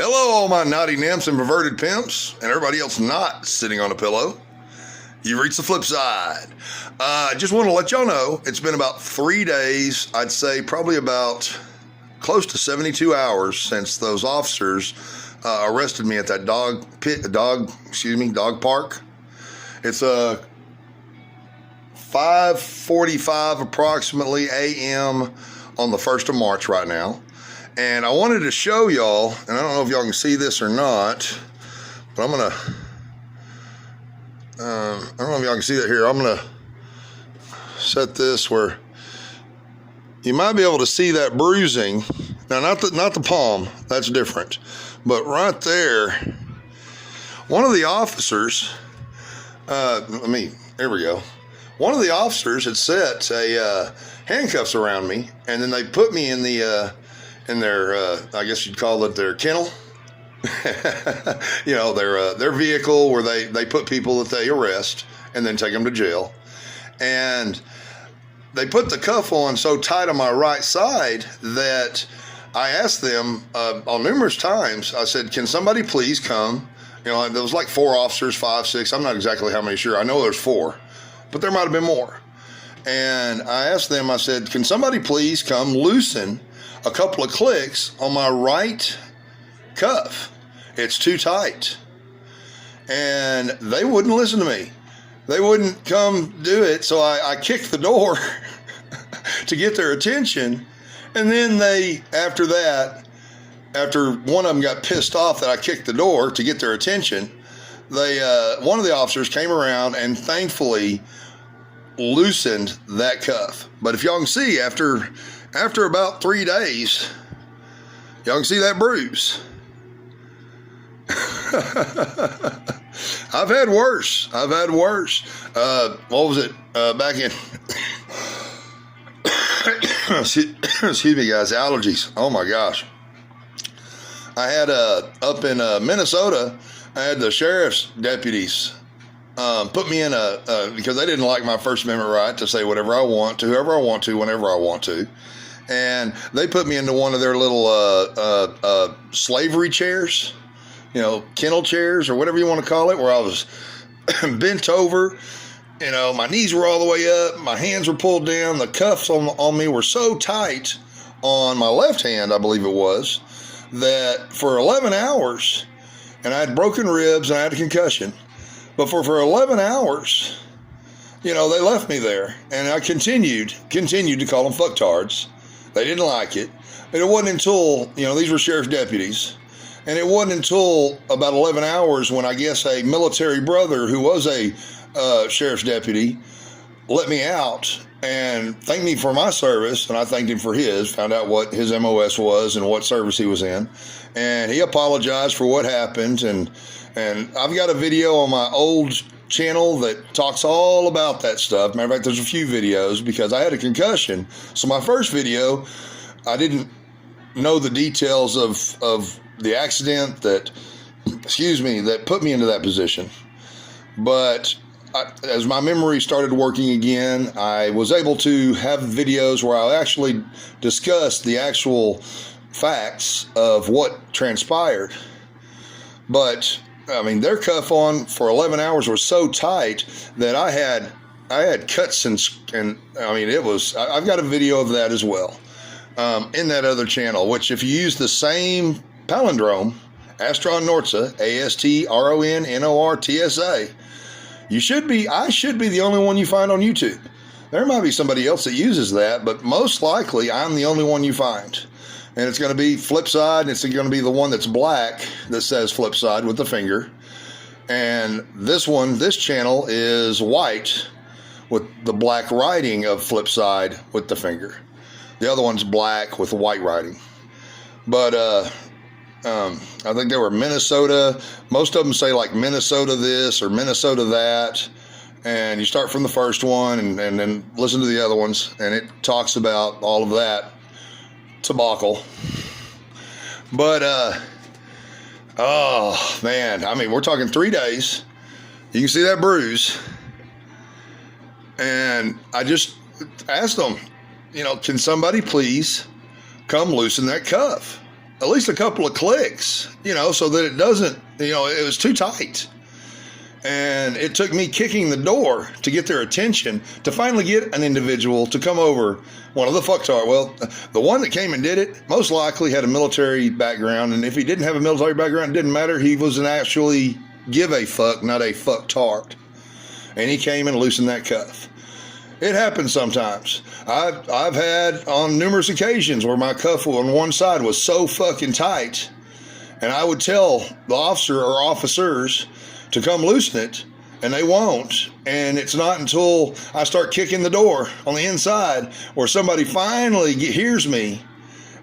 Hello, all my naughty nymphs and perverted pimps, and everybody else not sitting on a pillow. You've reached the flip side. I just want to let y'all know it's been about 3 days, I'd say probably about close to 72 hours since those officers arrested me at that dog park. It's 5:45 approximately a.m. on the 1st of March right now. And I wanted to show y'all, and I don't know if y'all can see this or not, but I'm gonna, I don't know if y'all can see that here. I'm gonna set this where you might be able to see that bruising. Now, not the palm, that's different. But right there, one of the officers, there we go. One of the officers had set handcuffs around me, and then they put me in their, I guess you'd call it their kennel. You know, their vehicle where they put people that they arrest and then take them to jail. And they put the cuff on so tight on my right side that I asked them on numerous times, I said, can somebody please come? You know, there was like 4 officers, 5, 6. I'm not exactly how many sure. I know there's 4, but there might have been more. And I asked them, I said, can somebody please come loosen a couple of clicks on my right cuff? It's too tight. And they wouldn't listen to me. They wouldn't come do it. So I kicked the door to get their attention. And then after one of them got pissed off that I kicked the door to get their attention, one of the officers came around and thankfully loosened that cuff. But if y'all can see, after about 3 days, y'all can see that bruise. I've had worse. What was it? Back in, excuse me, guys, allergies. Oh my gosh. I had up in Minnesota, I had the sheriff's deputies put me in because they didn't like my First Amendment right to say whatever I want to, whoever I want to, whenever I want to. And they put me into one of their little slavery chairs, you know, kennel chairs or whatever you want to call it, where I was bent over, you know, my knees were all the way up, my hands were pulled down, the cuffs on me were so tight on my left hand, I believe it was, that for 11 hours, and I had broken ribs and I had a concussion, but for 11 hours, you know, they left me there, and I continued to call them fucktards. They didn't like it. And it wasn't until, you know, these were sheriff's deputies, and it wasn't until about 11 hours when I guess a military brother who was a sheriff's deputy let me out and thanked me for my service, and I thanked him for his, found out what his MOS was and what service he was in, and he apologized for what happened, and I've got a video on my old channel that talks all about that stuff. Matter of fact, there's a few videos because I had a concussion. So my first video, I didn't know the details of the accident that put me into that position. But as my memory started working again, I was able to have videos where I actually discussed the actual facts of what transpired. But I mean, their cuff on for 11 hours was so tight that I had cuts and I mean, I've got a video of that as well, in that other channel, which if you use the same palindrome, Astron Nortsa, ASTRONNORTSA, I should be the only one you find on YouTube. There might be somebody else that uses that, but most likely I'm the only one you find. And it's going to be flip side, and it's going to be the one that's black that says flip side with the finger. And this channel is white with the black writing of flip side with the finger. The other one's black with white writing. But I think they were Minnesota. Most of them say like Minnesota this or Minnesota that. And you start from the first one and then listen to the other ones. And it talks about all of that debacle. But oh man, I mean, we're talking 3 days. You can see that bruise, and I just asked them, you know, can somebody please come loosen that cuff? at least a couple of clicks, so that it doesn't, it was too tight. And it took me kicking the door to get their attention to finally get an individual to come over, one of the fucktard. Well, the one that came and did it most likely had a military background. And if he didn't have a military background, it didn't matter. He was an actually give a fuck, not a fucktard. And he came and loosened that cuff. It happens sometimes. I've had on numerous occasions where my cuff on one side was so fucking tight, and I would tell the officer or officers to come loosen it, and they won't. And it's not until I start kicking the door on the inside where somebody finally hears me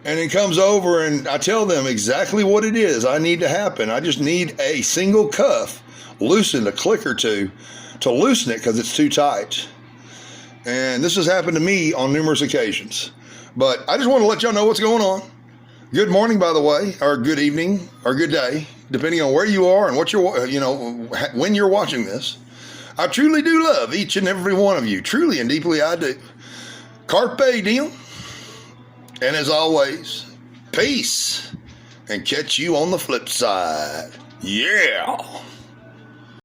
and then comes over, and I tell them exactly what it is I need to happen. I just need a single cuff loosened, a click or two, to loosen it because it's too tight. And this has happened to me on numerous occasions. But I just want to let y'all know what's going on. Good morning, by the way, or good evening, or good day, depending on where you are and what you're, when you're watching this. I truly do love each and every one of you. Truly and deeply I do. Carpe diem. And as always, peace. And catch you on the flip side. Yeah.